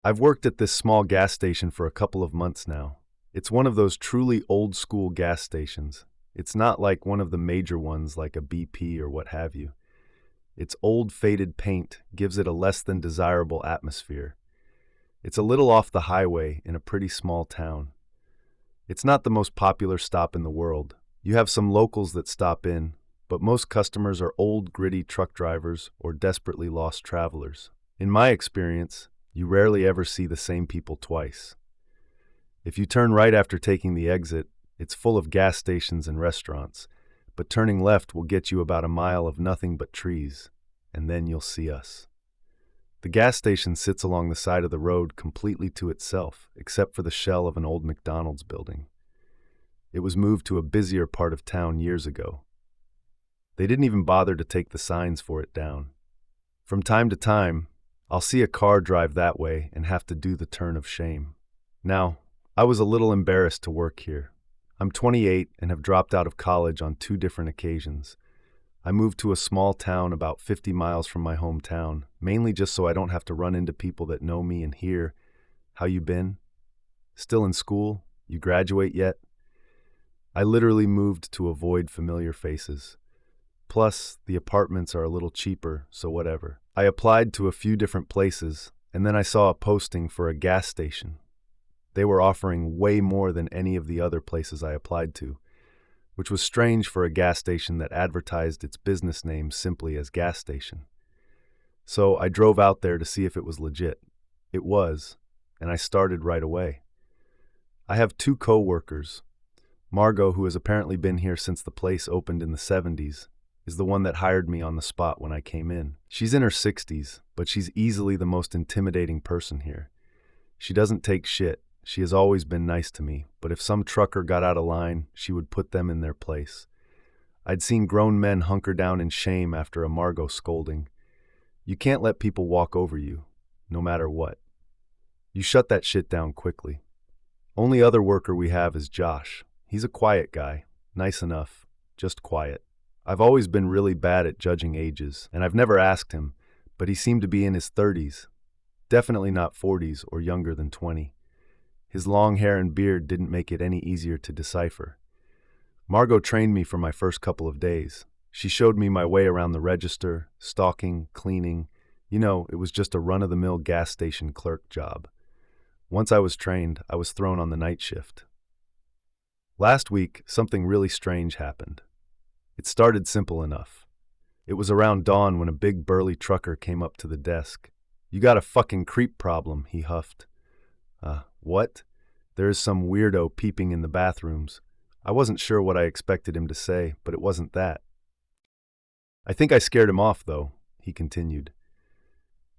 I've worked at this small gas station for a couple of months now. It's one of those truly old-school gas stations. It's not like one of the major ones like a BP or what have you. Its old faded paint gives it a less than desirable atmosphere. It's a little off the highway in a pretty small town. It's not the most popular stop in the world. You have some locals that stop in, but most customers are old, gritty truck drivers or desperately lost travelers. In my experience, you rarely ever see the same people twice. If you turn right after taking the exit, it's full of gas stations and restaurants, but turning left will get you about a mile of nothing but trees, and then you'll see us. The gas station sits along the side of the road completely to itself, except for the shell of an old McDonald's building. It was moved to a busier part of town years ago. They didn't even bother to take the signs for it down. From time to time, I'll see a car drive that way and have to do the turn of shame. Now, I was a little embarrassed to work here. I'm 28 and have dropped out of college on 2 different occasions. I moved to a small town about 50 miles from my hometown, mainly just so I don't have to run into people that know me and hear, "How you been? Still in school? You graduate yet?" I literally moved to avoid familiar faces. Plus, the apartments are a little cheaper, so whatever. I applied to a few different places, and then I saw a posting for a gas station. They were offering way more than any of the other places I applied to, which was strange for a gas station that advertised its business name simply as gas station. So I drove out there to see if it was legit. It was, and I started right away. I have 2 co-workers. Margot, who has apparently been here since the place opened in the 70s, is the one that hired me on the spot when I came in. She's in her 60s, but she's easily the most intimidating person here. She doesn't take shit. She has always been nice to me, but if some trucker got out of line, she would put them in their place. I'd seen grown men hunker down in shame after a Margot scolding. You can't let people walk over you, no matter what. You shut that shit down quickly. Only other worker we have is Josh. He's a quiet guy, nice enough, just quiet. I've always been really bad at judging ages, and I've never asked him, but he seemed to be in his 30s, definitely not 40s or younger than 20. His long hair and beard didn't make it any easier to decipher. Margot trained me for my first couple of days. She showed me my way around the register, stocking, cleaning. You know, it was just a run-of-the-mill gas station clerk job. Once I was trained, I was thrown on the night shift. Last week, something really strange happened. It started simple enough. It was around dawn when a big burly trucker came up to the desk. "You got a fucking creep problem," he huffed. What? There is some weirdo peeping in the bathrooms. I wasn't sure what I expected him to say, but it wasn't that. "I think I scared him off, though," he continued.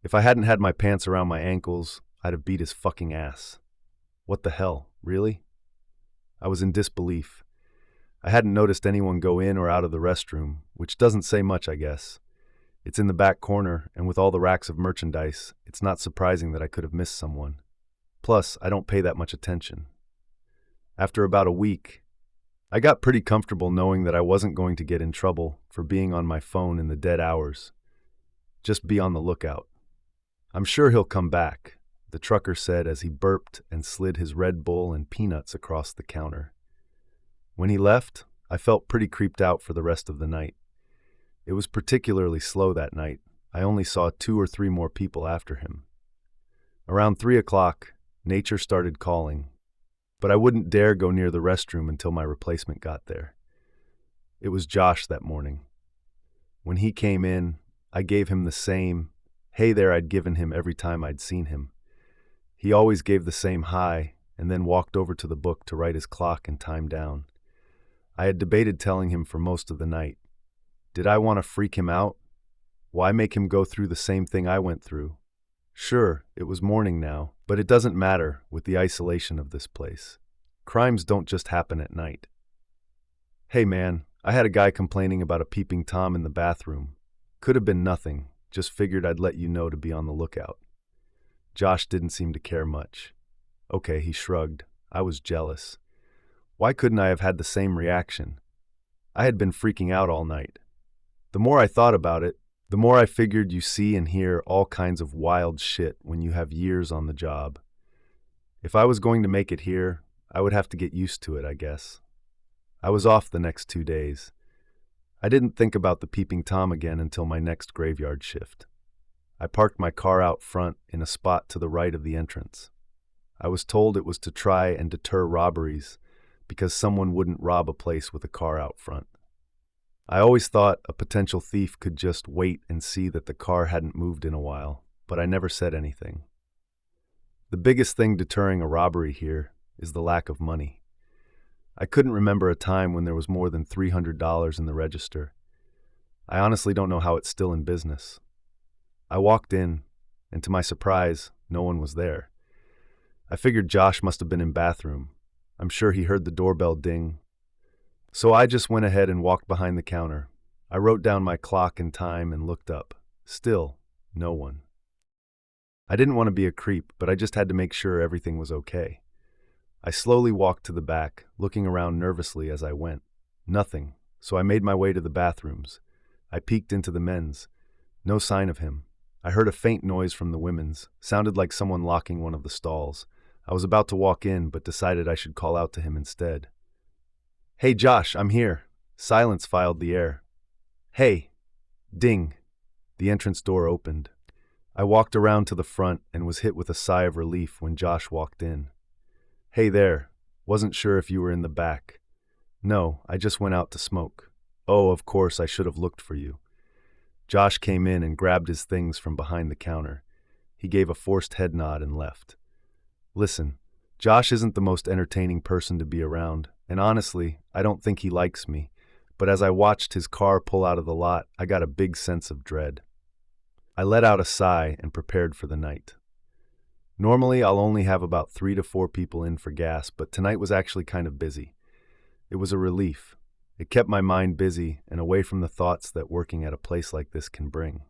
"If I hadn't had my pants around my ankles, I'd have beat his fucking ass." What the hell, really? I was in disbelief. I hadn't noticed anyone go in or out of the restroom, which doesn't say much, I guess. It's in the back corner, and with all the racks of merchandise, it's not surprising that I could have missed someone. Plus, I don't pay that much attention. After about a week, I got pretty comfortable knowing that I wasn't going to get in trouble for being on my phone in the dead hours. Just be on the lookout. "I'm sure he'll come back," the trucker said as he burped and slid his Red Bull and peanuts across the counter. When he left, I felt pretty creeped out for the rest of the night. It was particularly slow that night. I only saw 2 or 3 more people after him. Around 3 o'clock, nature started calling, but I wouldn't dare go near the restroom until my replacement got there. It was Josh that morning. When he came in, I gave him the same "hey there" I'd given him every time I'd seen him. He always gave the same hi and then walked over to the book to write his clock and time down. I had debated telling him for most of the night. Did I want to freak him out? Why make him go through the same thing I went through? Sure, it was morning now, but it doesn't matter with the isolation of this place. Crimes don't just happen at night. "Hey man, I had a guy complaining about a peeping Tom in the bathroom. Could have been nothing, just figured I'd let you know to be on the lookout." Josh didn't seem to care much. Okay, he shrugged. I was jealous. Why couldn't I have had the same reaction? I had been freaking out all night. The more I thought about it, The more I figured you see and hear all kinds of wild shit when you have years on the job. If I was going to make it here, I would have to get used to it, I guess. I was off the next 2 days. I didn't think about the peeping Tom again until my next graveyard shift. I parked my car out front in a spot to the right of the entrance. I was told it was to try and deter robberies because someone wouldn't rob a place with a car out front. I always thought a potential thief could just wait and see that the car hadn't moved in a while, but I never said anything. The biggest thing deterring a robbery here is the lack of money. I couldn't remember a time when there was more than $300 in the register. I honestly don't know how it's still in business. I walked in, and to my surprise, no one was there. I figured Josh must have been in bathroom. I'm sure he heard the doorbell ding. So I just went ahead and walked behind the counter. I wrote down my clock and time and looked up. Still, no one. I didn't want to be a creep, but I just had to make sure everything was okay. I slowly walked to the back, looking around nervously as I went. Nothing, so I made my way to the bathrooms. I peeked into the men's. No sign of him. I heard a faint noise from the women's. Sounded like someone locking one of the stalls. I was about to walk in, but decided I should call out to him instead. "Hey Josh, I'm here." Silence filed the air. "Hey." Ding. The entrance door opened. I walked around to the front and was hit with a sigh of relief when Josh walked in. "Hey there. Wasn't sure if you were in the back." "No, I just went out to smoke." "Oh, of course, I should have looked for you." Josh came in and grabbed his things from behind the counter. He gave a forced head nod and left. Listen, Josh isn't the most entertaining person to be around, and honestly, I don't think he likes me, but as I watched his car pull out of the lot, I got a big sense of dread. I let out a sigh and prepared for the night. Normally, I'll only have about 3 to 4 people in for gas, but tonight was actually kind of busy. It was a relief. It kept my mind busy and away from the thoughts that working at a place like this can bring.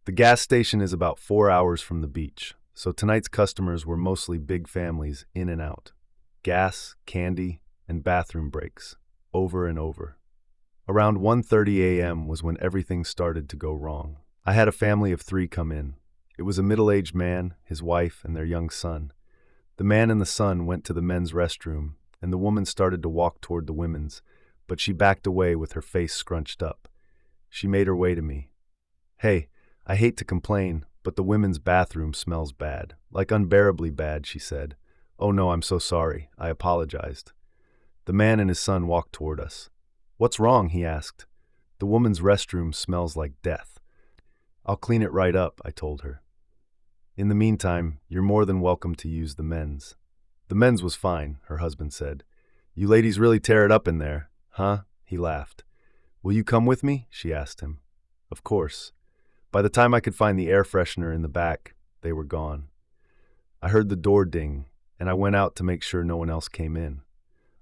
The gas station is about 4 hours from the beach, so tonight's customers were mostly big families in and out. Gas, candy, and bathroom breaks, over and over. Around 1:30 a.m. was when everything started to go wrong. I had a family of 3 come in. It was a middle-aged man, his wife, and their young son. The man and the son went to the men's restroom, and the woman started to walk toward the women's, but she backed away with her face scrunched up. She made her way to me. "Hey, I hate to complain, but the women's bathroom smells bad. Like unbearably bad," she said. "Oh no, I'm so sorry." I apologized. The man and his son walked toward us. "What's wrong?" he asked. "The woman's restroom smells like death." "I'll clean it right up," I told her. "In the meantime, you're more than welcome to use the men's." "The men's was fine," her husband said. "You ladies really tear it up in there, huh?" He laughed. "Will you come with me?" she asked him. Of course. By the time I could find the air freshener in the back, they were gone. I heard the door ding, and I went out to make sure no one else came in.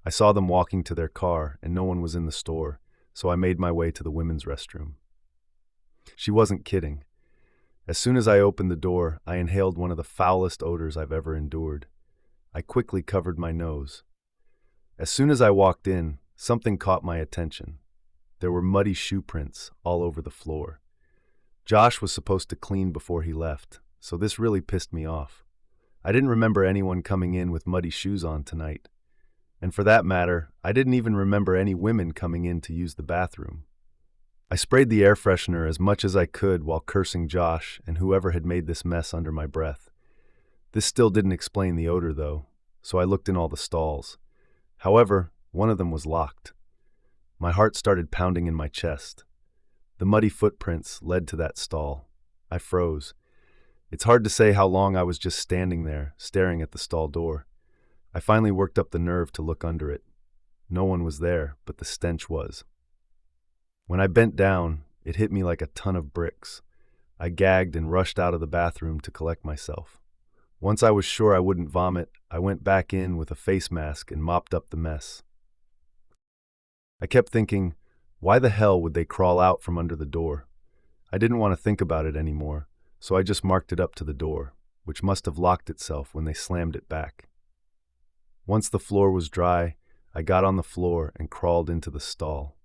I saw them walking to their car, and no one was in the store, so I made my way to the women's restroom. She wasn't kidding. As soon as I opened the door, I inhaled one of the foulest odors I've ever endured. I quickly covered my nose. As soon as I walked in, something caught my attention. There were muddy shoe prints all over the floor. Josh was supposed to clean before he left, so this really pissed me off. I didn't remember anyone coming in with muddy shoes on tonight. And for that matter, I didn't even remember any women coming in to use the bathroom. I sprayed the air freshener as much as I could while cursing Josh and whoever had made this mess under my breath. This still didn't explain the odor, though, so I looked in all the stalls. However, one of them was locked. My heart started pounding in my chest. The muddy footprints led to that stall. I froze. It's hard to say how long I was just standing there, staring at the stall door. I finally worked up the nerve to look under it. No one was there, but the stench was. When I bent down, it hit me like a ton of bricks. I gagged and rushed out of the bathroom to collect myself. Once I was sure I wouldn't vomit, I went back in with a face mask and mopped up the mess. I kept thinking, why the hell would they crawl out from under the door? I didn't want to think about it anymore, so I just marked it up to the door, which must have locked itself when they slammed it back. Once the floor was dry, I got on the floor and crawled into the stall.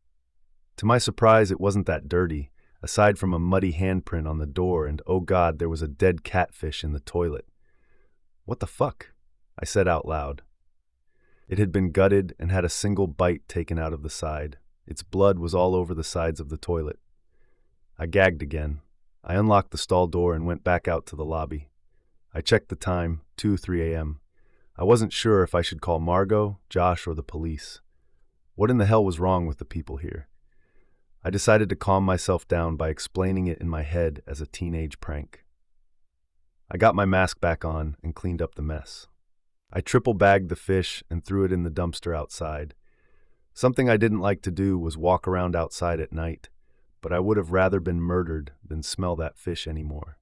To my surprise, it wasn't that dirty. aside from a muddy handprint on the door, and oh God, there was a dead catfish in the toilet. What the fuck? I said out loud. It had been gutted and had a single bite taken out of the side. Its blood was all over the sides of the toilet. I gagged again. I unlocked the stall door and went back out to the lobby. I checked the time, 2:03 a.m. I wasn't sure if I should call Margot, Josh, or the police. What in the hell was wrong with the people here? I decided to calm myself down by explaining it in my head as a teenage prank. I got my mask back on and cleaned up the mess. I triple-bagged the fish and threw it in the dumpster outside. Something I didn't like to do was walk around outside at night, but I would have rather been murdered than smell that fish anymore.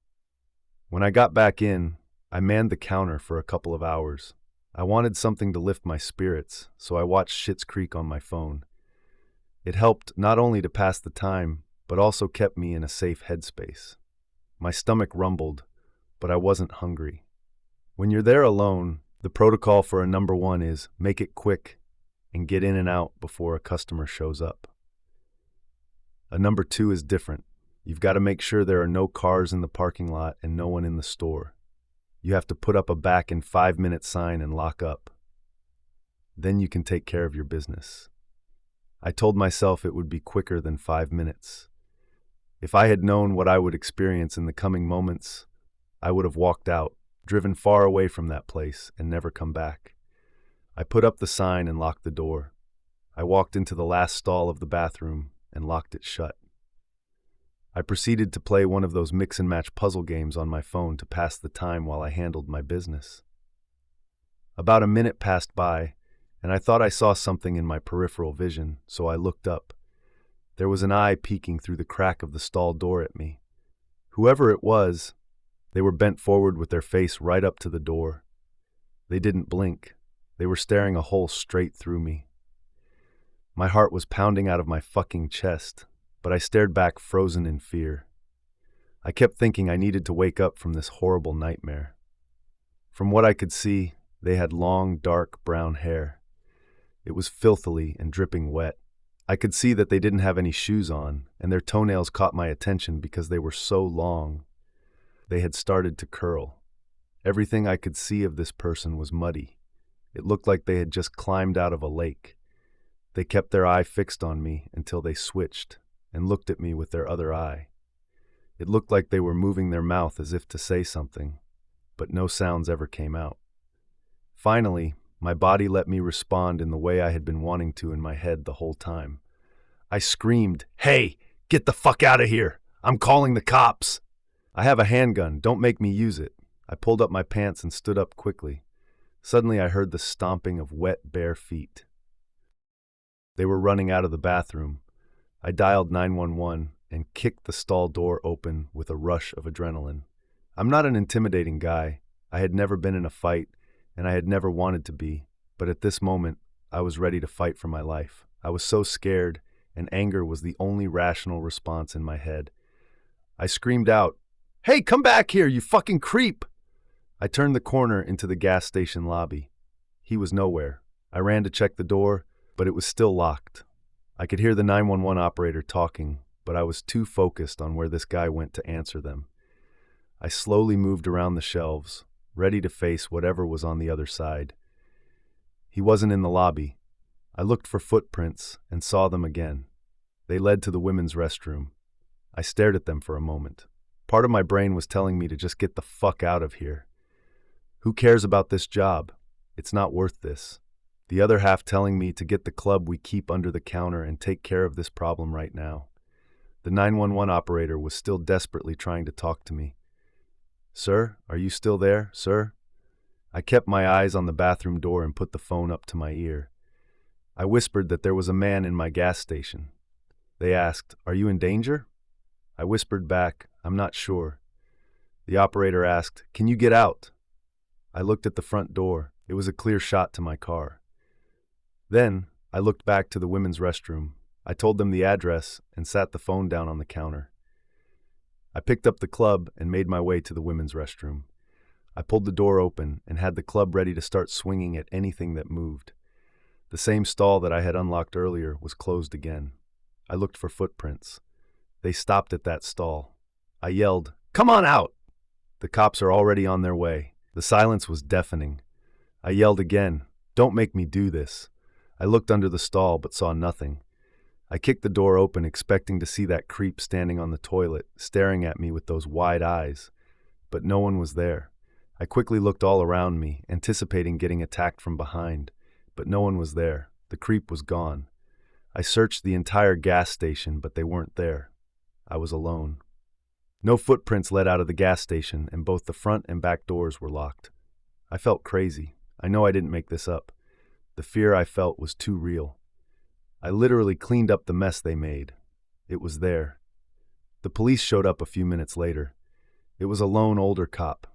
When I got back in, I manned the counter for a couple of hours. I wanted something to lift my spirits, so I watched Schitt's Creek on my phone. It helped not only to pass the time, but also kept me in a safe headspace. My stomach rumbled, but I wasn't hungry. When you're there alone, the protocol for a number one is make it quick and get in and out before a customer shows up. A number two is different. You've got to make sure there are no cars in the parking lot and no one in the store. You have to put up a back in 5-minute sign and lock up. Then you can take care of your business. I told myself it would be quicker than 5 minutes. If I had known what I would experience in the coming moments, I would have walked out, driven far away from that place, and never come back. I put up the sign and locked the door. I walked into the last stall of the bathroom and locked it shut. I proceeded to play one of those mix-and-match puzzle games on my phone to pass the time while I handled my business. About a minute passed by, and I thought I saw something in my peripheral vision, so I looked up. There was an eye peeking through the crack of the stall door at me. Whoever it was, they were bent forward with their face right up to the door. They didn't blink. They were staring a hole straight through me. My heart was pounding out of my fucking chest, but I stared back frozen in fear. I kept thinking I needed to wake up from this horrible nightmare. From what I could see, they had long, dark brown hair. It was filthily and dripping wet. I could see that they didn't have any shoes on, and their toenails caught my attention because they were so long. They had started to curl. Everything I could see of this person was muddy. It looked like they had just climbed out of a lake. They kept their eye fixed on me until they switched and looked at me with their other eye. It looked like they were moving their mouth as if to say something, but no sounds ever came out. Finally, my body let me respond in the way I had been wanting to in my head the whole time. I screamed, "Hey, get the fuck out of here! I'm calling the cops!" "I have a handgun, don't make me use it." I pulled up my pants and stood up quickly. Suddenly I heard the stomping of wet, bare feet. They were running out of the bathroom. I dialed 911 and kicked the stall door open with a rush of adrenaline. I'm not an intimidating guy. I had never been in a fight, and I had never wanted to be, but at this moment, I was ready to fight for my life. I was so scared, and anger was the only rational response in my head. I screamed out, "Hey, come back here, you fucking creep!" I turned the corner into the gas station lobby. He was nowhere. I ran to check the door, but it was still locked. I could hear the 911 operator talking, but I was too focused on where this guy went to answer them. I slowly moved around the shelves, ready to face whatever was on the other side. He wasn't in the lobby. I looked for footprints and saw them again. They led to the women's restroom. I stared at them for a moment. Part of my brain was telling me to just get the fuck out of here. Who cares about this job? It's not worth this. The other half telling me to get the club we keep under the counter and take care of this problem right now. The 911 operator was still desperately trying to talk to me. "Sir, are you still there, sir?" I kept my eyes on the bathroom door and put the phone up to my ear. I whispered that there was a man in my gas station. They asked, "Are you in danger?" I whispered back, "I'm not sure." The operator asked, "Can you get out?" I looked at the front door. It was a clear shot to my car. Then, I looked back to the women's restroom. I told them the address and sat the phone down on the counter. I picked up the club and made my way to the women's restroom. I pulled the door open and had the club ready to start swinging at anything that moved. The same stall that I had unlocked earlier was closed again. I looked for footprints. They stopped at that stall. I yelled, "Come on out!" The cops are already on their way. The silence was deafening. I yelled again, "Don't make me do this." I looked under the stall but saw nothing. I kicked the door open, expecting to see that creep standing on the toilet, staring at me with those wide eyes. But no one was there. I quickly looked all around me, anticipating getting attacked from behind. But no one was there. The creep was gone. I searched the entire gas station, but they weren't there. I was alone. No footprints led out of the gas station, and both the front and back doors were locked. I felt crazy. I know I didn't make this up. The fear I felt was too real. I literally cleaned up the mess they made. It was there. The police showed up a few minutes later. It was a lone older cop.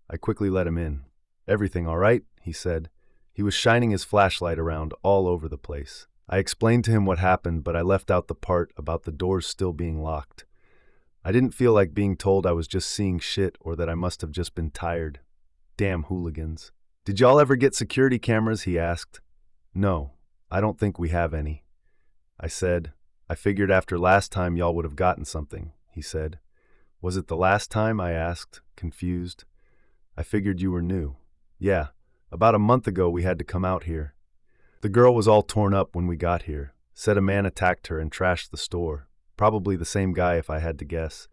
I quickly let him in. "Everything all right?" he said. He was shining his flashlight around all over the place. I explained to him what happened, but I left out the part about the doors still being locked. I didn't feel like being told I was just seeing shit or that I must have just been tired. Damn hooligans. "Did y'all ever get security cameras?" he asked. "No, I don't think we have any." I said, "I figured after last time y'all would have gotten something," he said. "Was it the last time?" I asked, confused. "I figured you were new." "Yeah, about a month ago we had to come out here. The girl was all torn up when we got here. Said a man attacked her and trashed the store. Probably the same guy if I had to guess."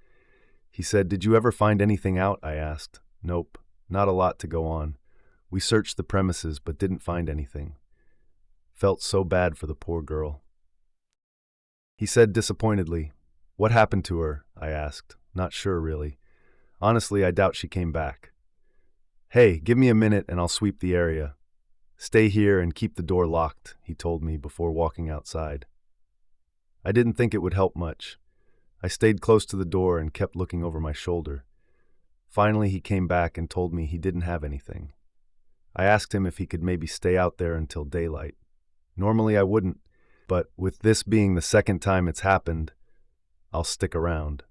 He said, "Did you ever find anything out?" I asked. "Nope, not a lot to go on. We searched the premises but didn't find anything." Felt so bad for the poor girl. He said disappointedly, "What happened to her?" I asked. Not sure, really. Honestly, I doubt she came back. "Hey, give me a minute and I'll sweep the area. Stay here and keep the door locked," he told me before walking outside. I didn't think it would help much. I stayed close to the door and kept looking over my shoulder. Finally, he came back and told me he didn't have anything. I asked him if he could maybe stay out there until daylight. Normally I wouldn't, but with this being the second time it's happened, I'll stick around.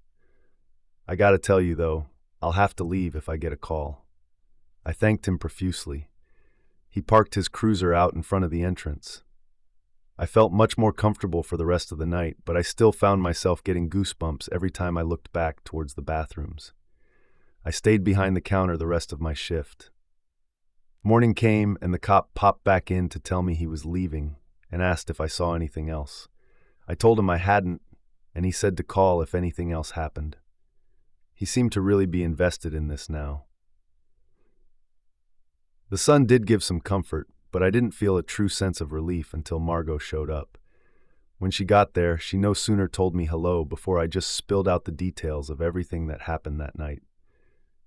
I gotta tell you though, I'll have to leave if I get a call. I thanked him profusely. He parked his cruiser out in front of the entrance. I felt much more comfortable for the rest of the night, but I still found myself getting goosebumps every time I looked back towards the bathrooms. I stayed behind the counter the rest of my shift. Morning came and the cop popped back in to tell me he was leaving and asked if I saw anything else. I told him I hadn't, and he said to call if anything else happened. He seemed to really be invested in this now. The sun did give some comfort, but I didn't feel a true sense of relief until Margot showed up. When she got there, she no sooner told me hello before I just spilled out the details of everything that happened that night.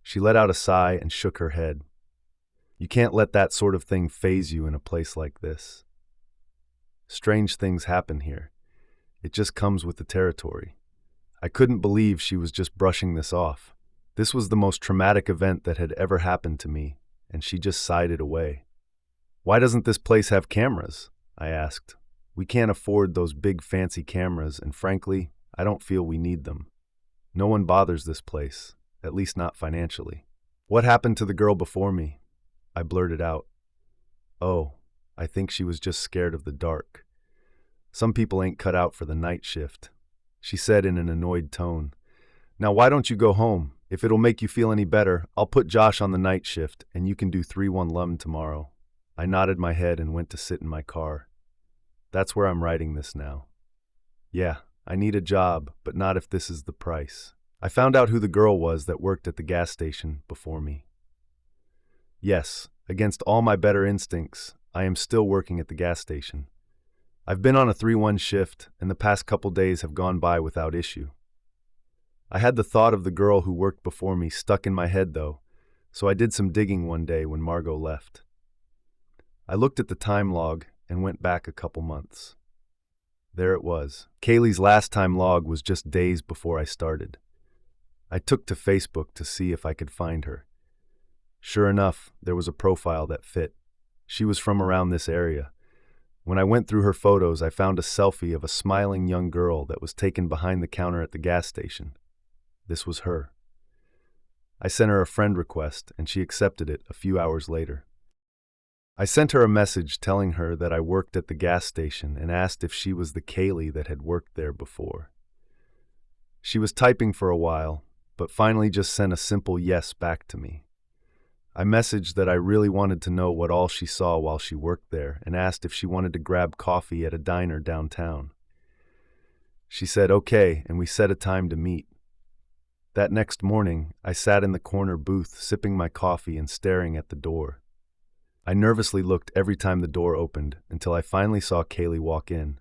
She let out a sigh and shook her head. "You can't let that sort of thing faze you in a place like this. Strange things happen here. It just comes with the territory." I couldn't believe she was just brushing this off. This was the most traumatic event that had ever happened to me, and she just sighed it away. "Why doesn't this place have cameras?" I asked. "We can't afford those big fancy cameras, and frankly, I don't feel we need them. No one bothers this place, at least not financially." "What happened to the girl before me?" I blurted out. "Oh, I think she was just scared of the dark. Some people ain't cut out for the night shift," she said in an annoyed tone. "Now why don't you go home? If it'll make you feel any better, I'll put Josh on the night shift and you can do 3-1 Lum tomorrow." I nodded my head and went to sit in my car. That's where I'm writing this now. Yeah, I need a job, but not if this is the price. I found out who the girl was that worked at the gas station before me. Yes, against all my better instincts, I am still working at the gas station. I've been on a 3-1 shift, and the past couple days have gone by without issue. I had the thought of the girl who worked before me stuck in my head, though, so I did some digging one day when Margot left. I looked at the time log and went back a couple months. There it was. Kaylee's last time log was just days before I started. I took to Facebook to see if I could find her. Sure enough, there was a profile that fit. She was from around this area. When I went through her photos, I found a selfie of a smiling young girl that was taken behind the counter at the gas station. This was her. I sent her a friend request, and she accepted it a few hours later. I sent her a message telling her that I worked at the gas station and asked if she was the Kaylee that had worked there before. She was typing for a while, but finally just sent a simple yes back to me. I messaged that I really wanted to know what all she saw while she worked there and asked if she wanted to grab coffee at a diner downtown. She said okay, and we set a time to meet. That next morning, I sat in the corner booth sipping my coffee and staring at the door. I nervously looked every time the door opened until I finally saw Kaylee walk in.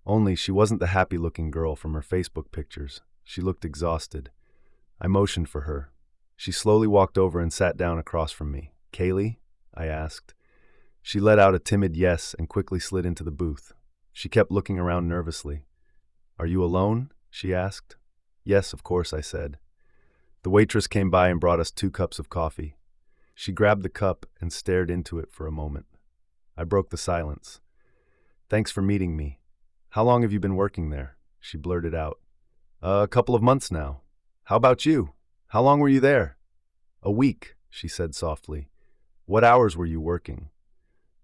Only she wasn't the happy-looking girl from her Facebook pictures. She looked exhausted. I motioned for her. She slowly walked over and sat down across from me. "Kaylee?" I asked. She let out a timid yes and quickly slid into the booth. She kept looking around nervously. "Are you alone?" she asked. "Yes, of course," I said. The waitress came by and brought us 2 cups of coffee. She grabbed the cup and stared into it for a moment. I broke the silence. "Thanks for meeting me. How long have you been working there?" she blurted out. A couple of months now. How about you? How long were you there?" "A week," she said softly. "What hours were you working?"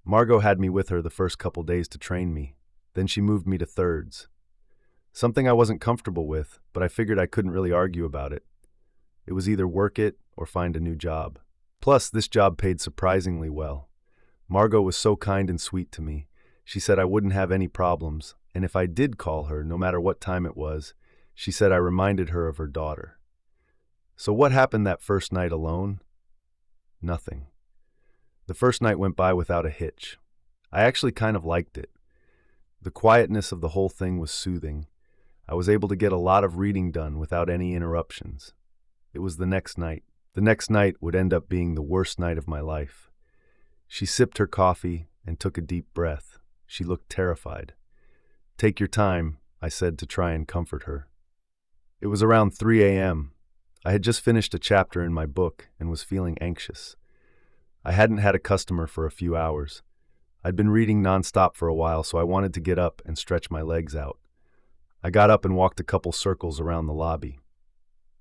"Margot had me with her the first couple days to train me. Then she moved me to thirds. Something I wasn't comfortable with, but I figured I couldn't really argue about it. It was either work it or find a new job. Plus, this job paid surprisingly well. Margot was so kind and sweet to me. She said I wouldn't have any problems, and if I did call her, no matter what time it was, she said I reminded her of her daughter. So what happened that first night alone? Nothing. The first night went by without a hitch. I actually kind of liked it. The quietness of the whole thing was soothing. I was able to get a lot of reading done without any interruptions. It was the next night. The next night would end up being the worst night of my life. She sipped her coffee and took a deep breath. She looked terrified. "Take your time," I said to try and comfort her. It was around 3 a.m. I had just finished a chapter in my book and was feeling anxious. I hadn't had a customer for a few hours. I'd been reading nonstop for a while, so I wanted to get up and stretch my legs out. I got up and walked a couple circles around the lobby.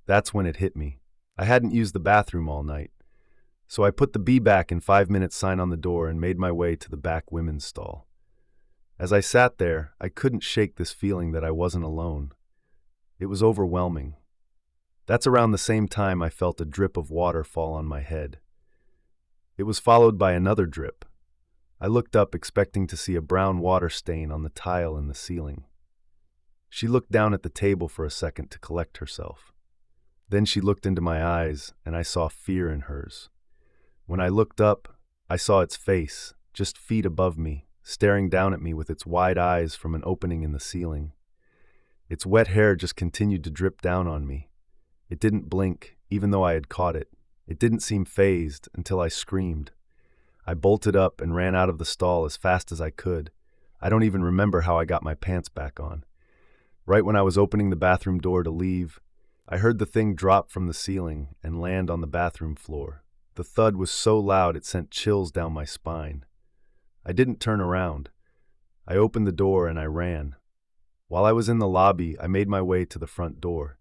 That's when it hit me. I hadn't used the bathroom all night. So I put the "Be back in 5 minutes" sign on the door and made my way to the back women's stall. As I sat there, I couldn't shake this feeling that I wasn't alone. It was overwhelming. That's around the same time I felt a drip of water fall on my head. It was followed by another drip. I looked up expecting to see a brown water stain on the tile in the ceiling. She looked down at the table for a second to collect herself. Then she looked into my eyes, and I saw fear in hers. When I looked up, I saw its face, just feet above me, staring down at me with its wide eyes from an opening in the ceiling. Its wet hair just continued to drip down on me. It didn't blink, even though I had caught it. It didn't seem fazed until I screamed. I bolted up and ran out of the stall as fast as I could. I don't even remember how I got my pants back on. Right when I was opening the bathroom door to leave, I heard the thing drop from the ceiling and land on the bathroom floor. The thud was so loud it sent chills down my spine. I didn't turn around. I opened the door and I ran. While I was in the lobby, I made my way to the front door.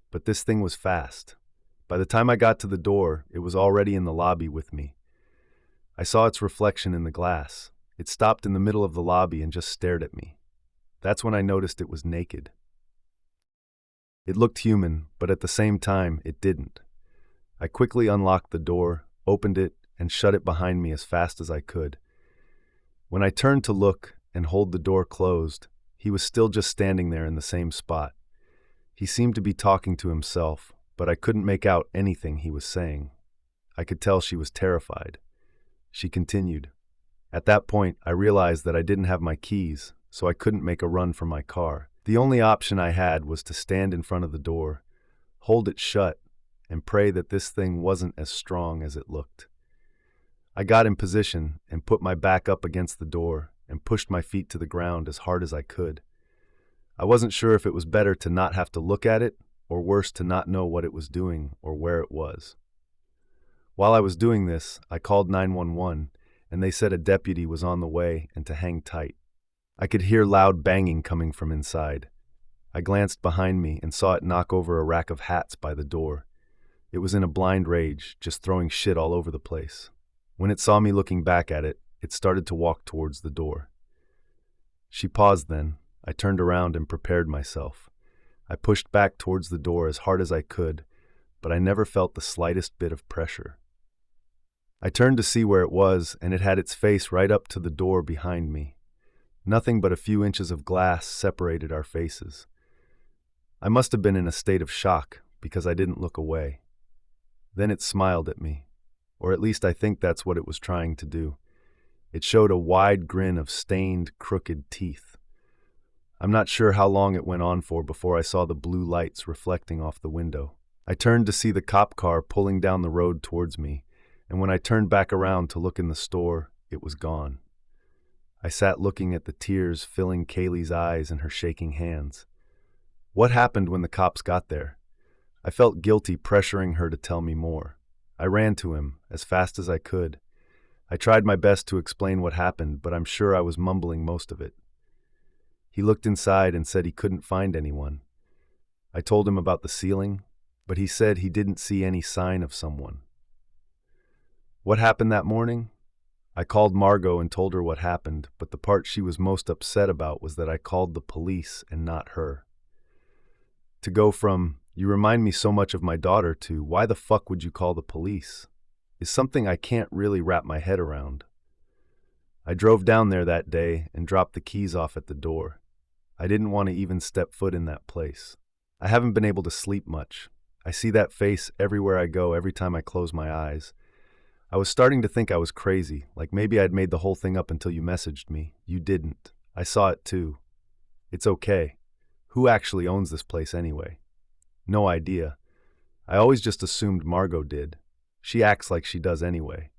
But this thing was fast. By the time I got to the door, it was already in the lobby with me. I saw its reflection in the glass. It stopped in the middle of the lobby and just stared at me. That's when I noticed it was naked. It looked human, but at the same time, it didn't. I quickly unlocked the door, opened it, and shut it behind me as fast as I could. When I turned to look and hold the door closed, he was still just standing there in the same spot. He seemed to be talking to himself, but I couldn't make out anything he was saying. I could tell she was terrified. She continued. At that point, I realized that I didn't have my keys, so I couldn't make a run for my car. The only option I had was to stand in front of the door, hold it shut, and pray that this thing wasn't as strong as it looked. I got in position and put my back up against the door and pushed my feet to the ground as hard as I could. I wasn't sure if it was better to not have to look at it, or worse to not know what it was doing or where it was. While I was doing this, I called 911, and they said a deputy was on the way and to hang tight. I could hear loud banging coming from inside. I glanced behind me and saw it knock over a rack of hats by the door. It was in a blind rage, just throwing shit all over the place. When it saw me looking back at it, it started to walk towards the door. She paused then. I turned around and prepared myself. I pushed back towards the door as hard as I could, but I never felt the slightest bit of pressure. I turned to see where it was, and it had its face right up to the door behind me. Nothing but a few inches of glass separated our faces. I must have been in a state of shock because I didn't look away. Then it smiled at me, or at least I think that's what it was trying to do. It showed a wide grin of stained, crooked teeth. I'm not sure how long it went on for before I saw the blue lights reflecting off the window. I turned to see the cop car pulling down the road towards me, and when I turned back around to look in the store, it was gone. I sat looking at the tears filling Kaylee's eyes and her shaking hands. What happened when the cops got there? I felt guilty pressuring her to tell me more. I ran to him as fast as I could. I tried my best to explain what happened, but I'm sure I was mumbling most of it. He looked inside and said he couldn't find anyone. I told him about the ceiling, but he said he didn't see any sign of someone. What happened that morning? I called Margot and told her what happened, but the part she was most upset about was that I called the police and not her. To go from, "You remind me so much of my daughter," to, "Why the fuck would you call the police?" is something I can't really wrap my head around. I drove down there that day and dropped the keys off at the door. I didn't want to even step foot in that place. I haven't been able to sleep much. I see that face everywhere I go, every time I close my eyes. I was starting to think I was crazy, like maybe I'd made the whole thing up until you messaged me. You didn't. I saw it too. It's okay. Who actually owns this place anyway? No idea. I always just assumed Margot did. She acts like she does anyway.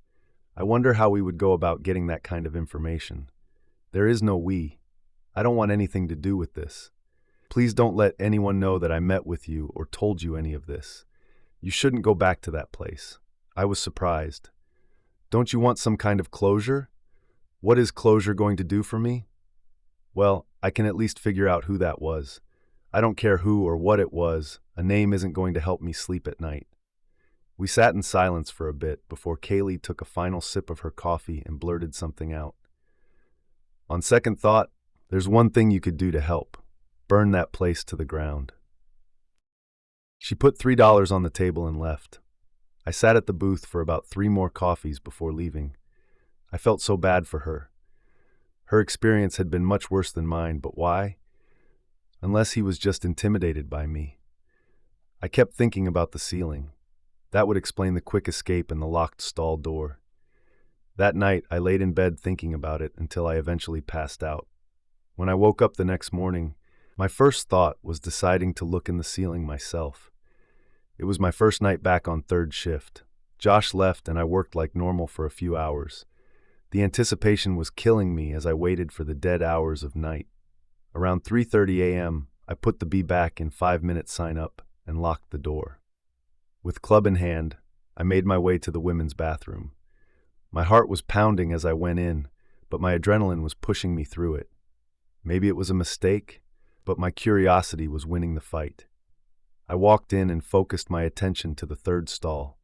I wonder how we would go about getting that kind of information. There is no we. I don't want anything to do with this. Please don't let anyone know that I met with you or told you any of this. You shouldn't go back to that place. I was surprised. Don't you want some kind of closure? What is closure going to do for me? Well, I can at least figure out who that was. I don't care who or what it was. A name isn't going to help me sleep at night. We sat in silence for a bit before Kaylee took a final sip of her coffee and blurted something out. On second thought, there's one thing you could do to help. Burn that place to the ground. She put $3 on the table and left. I sat at the booth for about 3 more coffees before leaving. I felt so bad for her. Her experience had been much worse than mine, but why? Unless he was just intimidated by me. I kept thinking about the ceiling. That would explain the quick escape and the locked stall door. That night, I laid in bed thinking about it until I eventually passed out. When I woke up the next morning, my first thought was deciding to look in the ceiling myself. It was my first night back on third shift. Josh left and I worked like normal for a few hours. The anticipation was killing me as I waited for the dead hours of night. Around 3:30 a.m., I put the be back in 5-minute sign up and locked the door. With club in hand, I made my way to the women's bathroom. My heart was pounding as I went in, but my adrenaline was pushing me through it. Maybe it was a mistake, but my curiosity was winning the fight. I walked in and focused my attention to the third stall,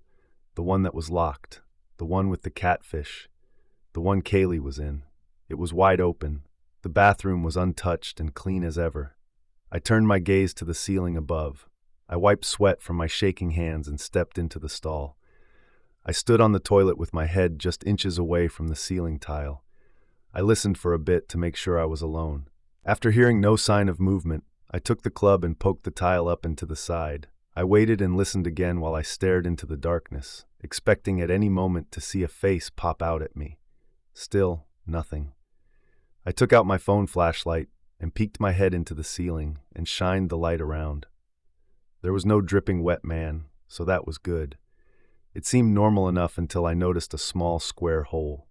the one that was locked, the one with the catfish, the one Kaylee was in. It was wide open. The bathroom was untouched and clean as ever. I turned my gaze to the ceiling above. I wiped sweat from my shaking hands and stepped into the stall. I stood on the toilet with my head just inches away from the ceiling tile. I listened for a bit to make sure I was alone. After hearing no sign of movement, I took the club and poked the tile up and to the side. I waited and listened again while I stared into the darkness, expecting at any moment to see a face pop out at me. Still, nothing. I took out my phone flashlight and peeked my head into the ceiling and shined the light around. There was no dripping wet man, so that was good. It seemed normal enough until I noticed a small square hole.